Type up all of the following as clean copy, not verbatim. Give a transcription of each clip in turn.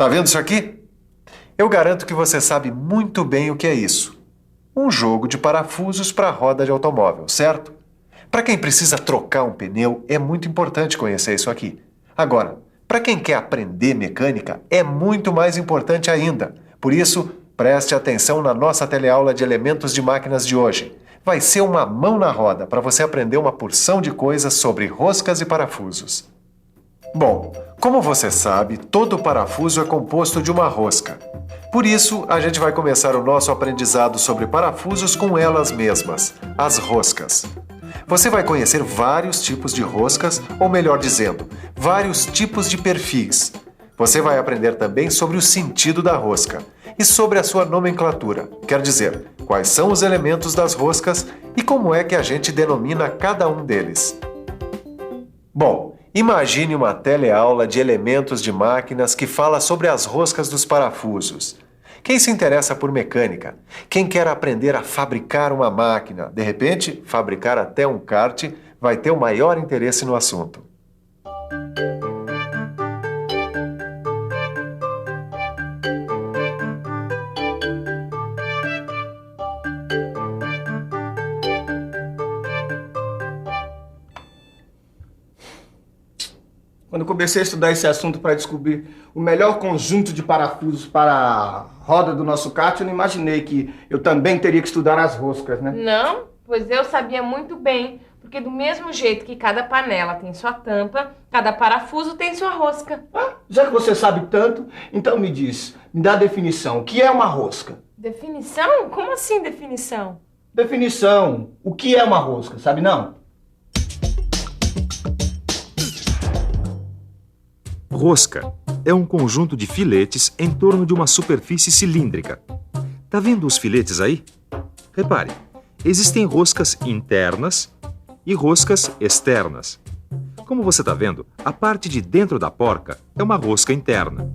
Tá vendo isso aqui? Eu garanto que você sabe muito bem o que é isso. Um jogo de parafusos para roda de automóvel, certo? Para quem precisa trocar um pneu, é muito importante conhecer isso aqui. Agora, para quem quer aprender mecânica, é muito mais importante ainda. Por isso, preste atenção na nossa teleaula de elementos de máquinas de hoje. Vai ser uma mão na roda para você aprender uma porção de coisas sobre roscas e parafusos. Bom, como você sabe, todo parafuso é composto de uma rosca. Por isso, a gente vai começar o nosso aprendizado sobre parafusos com elas mesmas, as roscas. Você vai conhecer vários tipos de roscas, ou melhor dizendo, vários tipos de perfis. Você vai aprender também sobre o sentido da rosca e sobre a sua nomenclatura, quer dizer, quais são os elementos das roscas e como é que a gente denomina cada um deles. Bom, imagine uma teleaula de elementos de máquinas que fala sobre as roscas dos parafusos. Quem se interessa por mecânica? Quem quer aprender a fabricar uma máquina, de repente, fabricar até um kart, vai ter o maior interesse no assunto. Quando eu comecei a estudar esse assunto para descobrir o melhor conjunto de parafusos para a roda do nosso kart, eu não imaginei que eu também teria que estudar as roscas, né? Não, pois eu sabia muito bem, porque do mesmo jeito que cada panela tem sua tampa, cada parafuso tem sua rosca. Ah, já que você sabe tanto, então me diz, me dá a definição. O que é uma rosca? Definição? Como assim definição? Definição. O que é uma rosca, sabe não? Rosca é um conjunto de filetes em torno de uma superfície cilíndrica. Tá vendo os filetes aí? Repare, existem roscas internas e roscas externas. Como você está vendo, a parte de dentro da porca é uma rosca interna.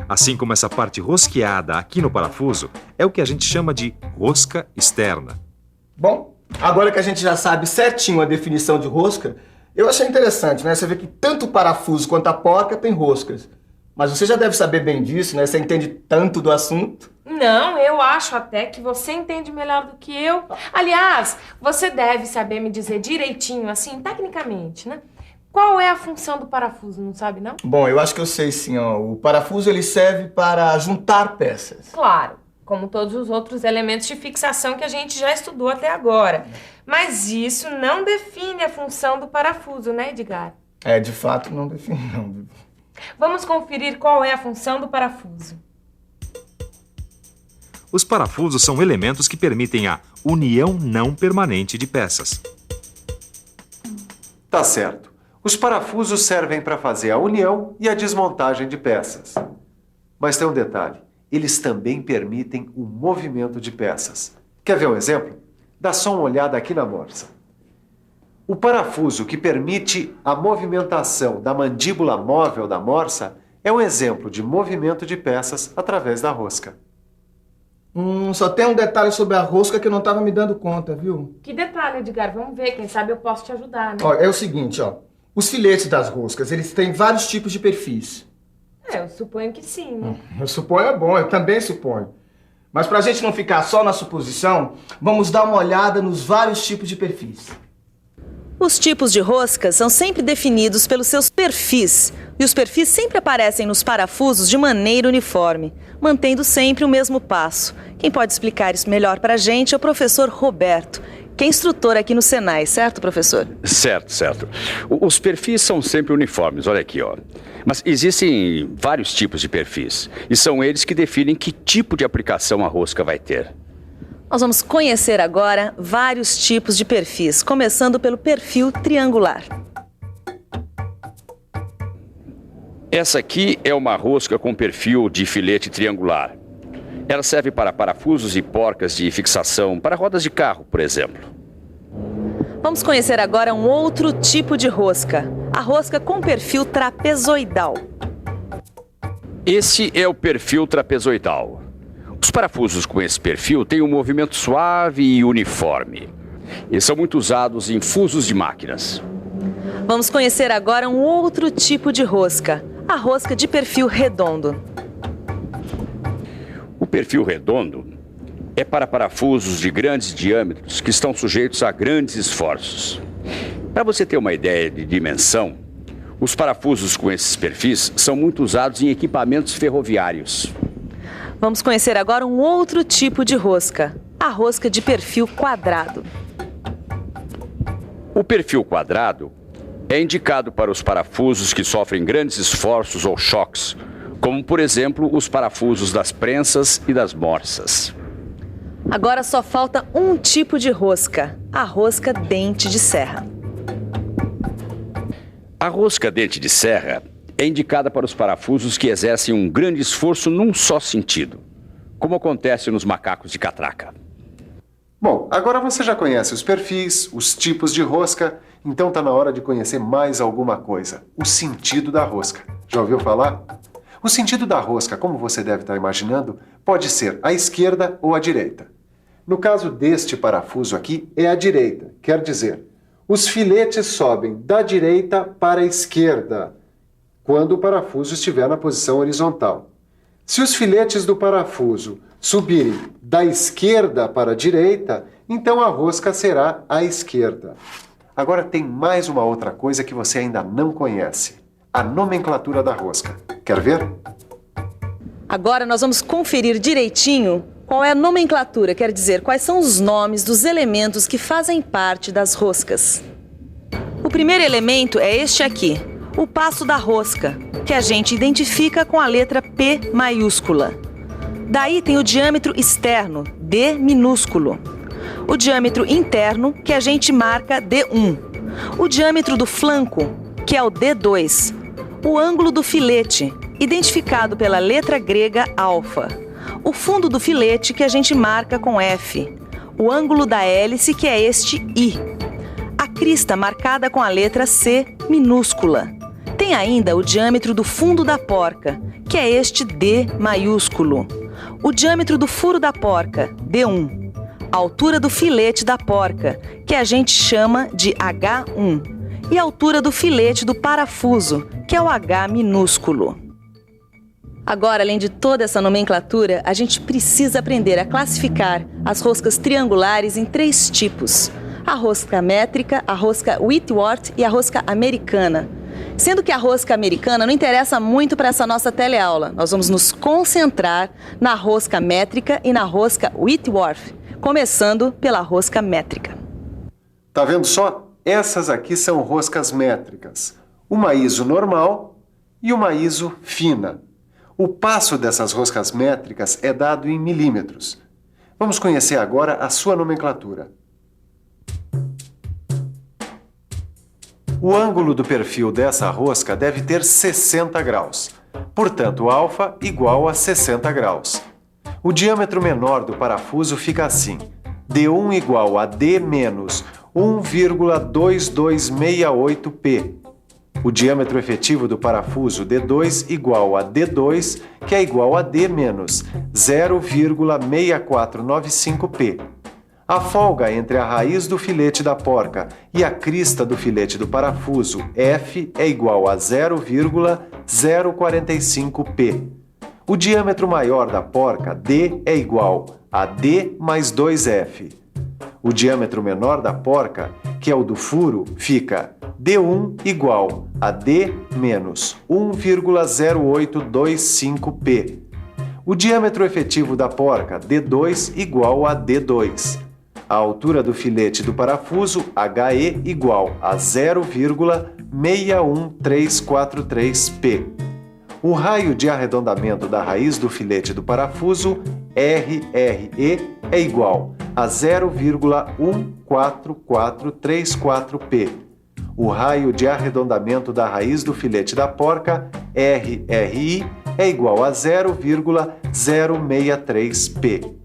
Assim como essa parte rosqueada aqui no parafuso é o que a gente chama de rosca externa. Bom, agora que a gente já sabe certinho a definição de rosca, eu achei interessante, né? Você vê que tanto o parafuso quanto a porca tem roscas. Mas você já deve saber bem disso, né? Você entende tanto do assunto. Não, eu acho até que você entende melhor do que eu. Aliás, você deve saber me dizer direitinho, assim, tecnicamente, né? Qual é a função do parafuso, não sabe, não? Bom, eu acho que eu sei sim, ó. O parafuso, ele serve para juntar peças. Claro, como todos os outros elementos de fixação que a gente já estudou até agora. Mas isso não define a função do parafuso, né, Edgar? É, de fato, não define, não. Vamos conferir qual é a função do parafuso. Os parafusos são elementos que permitem a união não permanente de peças. Tá certo. Os parafusos servem para fazer a união e a desmontagem de peças. Mas tem um detalhe. Eles também permitem o movimento de peças. Quer ver um exemplo? Dá só uma olhada aqui na morsa. O parafuso que permite a movimentação da mandíbula móvel da morsa é um exemplo de movimento de peças através da rosca. Só tem um detalhe sobre a rosca que eu não estava me dando conta, viu? Que detalhe, Edgar? Vamos ver, quem sabe eu posso te ajudar, né? Ó, é o seguinte, ó. Os filetes das roscas, eles têm vários tipos de perfis. Eu suponho que sim, né? Eu suponho é bom, eu também suponho. Mas pra gente não ficar só na suposição, vamos dar uma olhada nos vários tipos de perfis. Os tipos de roscas são sempre definidos pelos seus perfis. E os perfis sempre aparecem nos parafusos de maneira uniforme, mantendo sempre o mesmo passo. Quem pode explicar isso melhor pra gente é o professor Roberto, que é instrutor aqui no Senai, certo, professor? Certo. Os perfis são sempre uniformes, olha aqui, ó. Mas existem vários tipos de perfis, e são eles que definem que tipo de aplicação a rosca vai ter. Nós vamos conhecer agora vários tipos de perfis, começando pelo perfil triangular. Essa aqui é uma rosca com perfil de filete triangular. Ela serve para parafusos e porcas de fixação para rodas de carro, por exemplo. Vamos conhecer agora um outro tipo de rosca, a rosca com perfil trapezoidal. Esse é o perfil trapezoidal. Os parafusos com esse perfil têm um movimento suave e uniforme. Eles são muito usados em fusos de máquinas. Vamos conhecer agora um outro tipo de rosca, a rosca de perfil redondo. perfil redondo é para parafusos de grandes diâmetros que estão sujeitos a grandes esforços. Para você ter uma ideia de dimensão, os parafusos com esses perfis são muito usados em equipamentos ferroviários. Vamos conhecer agora um outro tipo de rosca, a rosca de perfil quadrado. O perfil quadrado é indicado para os parafusos que sofrem grandes esforços ou choques, como, por exemplo, os parafusos das prensas e das morsas. Agora só falta um tipo de rosca, a rosca dente de serra. A rosca dente de serra é indicada para os parafusos que exercem um grande esforço num só sentido, como acontece nos macacos de catraca. Bom, agora você já conhece os perfis, os tipos de rosca, então está na hora de conhecer mais alguma coisa, o sentido da rosca. Já ouviu falar? O sentido da rosca, como você deve estar imaginando, pode ser à esquerda ou à direita. No caso deste parafuso aqui, é à direita, quer dizer, os filetes sobem da direita para a esquerda, quando o parafuso estiver na posição horizontal. Se os filetes do parafuso subirem da esquerda para a direita, então a rosca será à esquerda. Agora tem mais uma outra coisa que você ainda não conhece, a nomenclatura da rosca. Quer ver? Agora nós vamos conferir direitinho qual é a nomenclatura, quer dizer, quais são os nomes dos elementos que fazem parte das roscas. O primeiro elemento é este aqui, o passo da rosca, que a gente identifica com a letra P maiúscula. Daí tem o diâmetro externo, D minúsculo. O diâmetro interno, que a gente marca D1. O diâmetro do flanco, que é o D2. O ângulo do filete, identificado pela letra grega alfa. O fundo do filete, que a gente marca com F. O ângulo da hélice, que é este I. A crista marcada com a letra C minúscula. Tem ainda o diâmetro do fundo da porca, que é este D maiúsculo. O diâmetro do furo da porca, D1. A altura do filete da porca, que a gente chama de H1. E a altura do filete do parafuso, que é o H minúsculo. Agora, além de toda essa nomenclatura, a gente precisa aprender a classificar as roscas triangulares em 3 tipos. A rosca métrica, a rosca Whitworth e a rosca americana. Sendo que a rosca americana não interessa muito para essa nossa teleaula. Nós vamos nos concentrar na rosca métrica e na rosca Whitworth, começando pela rosca métrica. Tá vendo só? Essas aqui são roscas métricas. Uma ISO normal e uma ISO fina. O passo dessas roscas métricas é dado em milímetros. Vamos conhecer agora a sua nomenclatura. O ângulo do perfil dessa rosca deve ter 60 graus. Portanto, alfa igual a 60 graus. O diâmetro menor do parafuso fica assim. D1 igual a D menos 1,2268P. O diâmetro efetivo do parafuso D2 igual a D2, que é igual a D menos 0,6495P. A folga entre a raiz do filete da porca e a crista do filete do parafuso F é igual a 0,045P. O diâmetro maior da porca, D, é igual a D mais 2F. O diâmetro menor da porca, que é o do furo, fica D1 igual a D menos 1,0825P. O diâmetro efetivo da porca, D2, igual a D2. A altura do filete do parafuso, HE, igual a 0,61343P. O raio de arredondamento da raiz do filete do parafuso, RRE, é igual a 0,14434P. O raio de arredondamento da raiz do filete da porca, RRI, é igual a 0,063P.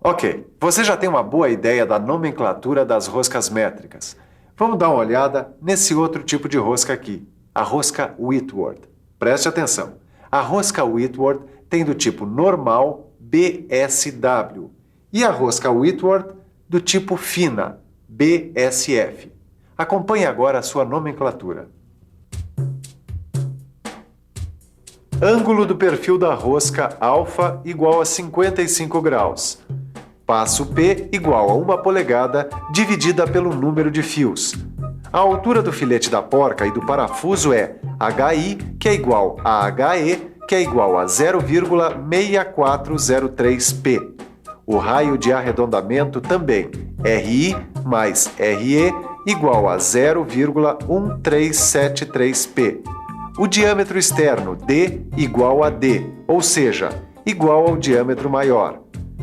Ok, você já tem uma boa ideia da nomenclatura das roscas métricas. Vamos dar uma olhada nesse outro tipo de rosca aqui, a rosca Whitworth. Preste atenção, a rosca Whitworth tem do tipo normal BSW e a rosca Whitworth do tipo fina BSF. Acompanhe agora a sua nomenclatura. Ângulo do perfil da rosca alfa igual a 55 graus. Passo P igual a 1 polegada dividida pelo número de fios. A altura do filete da porca e do parafuso é HI, que é igual a HE, que é igual a 0,6403P. O raio de arredondamento também, RI mais RE, igual a 0,1373P. O diâmetro externo, D, igual a D, ou seja, igual ao diâmetro maior.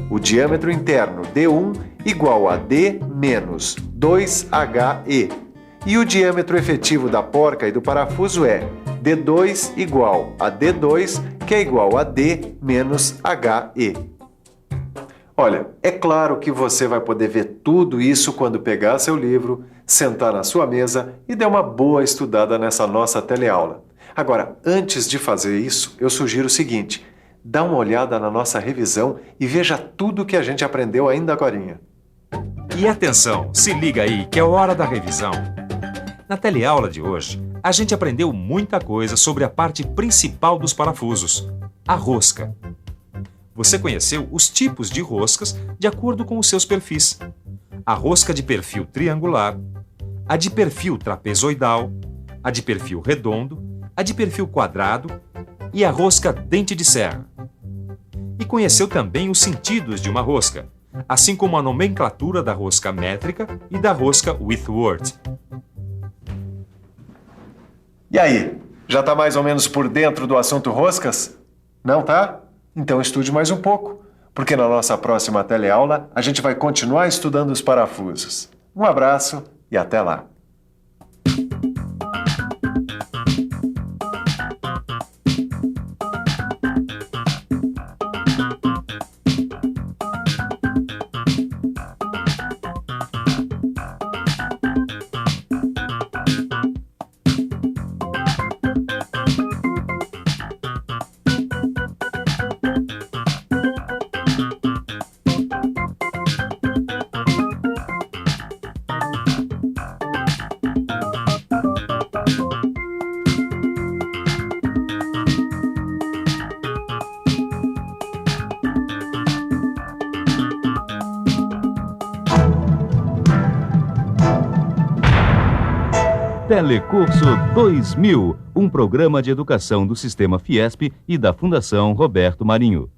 O diâmetro interno, D1, igual a D menos 2HE. E o diâmetro efetivo da porca e do parafuso é D2 igual a D2, que é igual a D menos HE. Olha, é claro que você vai poder ver tudo isso quando pegar seu livro, sentar na sua mesa e dar uma boa estudada nessa nossa teleaula. Agora, antes de fazer isso, eu sugiro o seguinte: dá uma olhada na nossa revisão e veja tudo que a gente aprendeu ainda agorinha. E atenção, se liga aí que é hora da revisão. Na teleaula de hoje, a gente aprendeu muita coisa sobre a parte principal dos parafusos, a rosca. Você conheceu os tipos de roscas de acordo com os seus perfis. A rosca de perfil triangular, a de perfil trapezoidal, a de perfil redondo, a de perfil quadrado e a rosca dente de serra. E conheceu também os sentidos de uma rosca, assim como a nomenclatura da rosca métrica e da rosca Whitworth. E aí, já está mais ou menos por dentro do assunto roscas? Não tá? Então estude mais um pouco, porque na nossa próxima teleaula a gente vai continuar estudando os parafusos. Um abraço e até lá! Telecurso 2000, um programa de educação do Sistema Fiesp e da Fundação Roberto Marinho.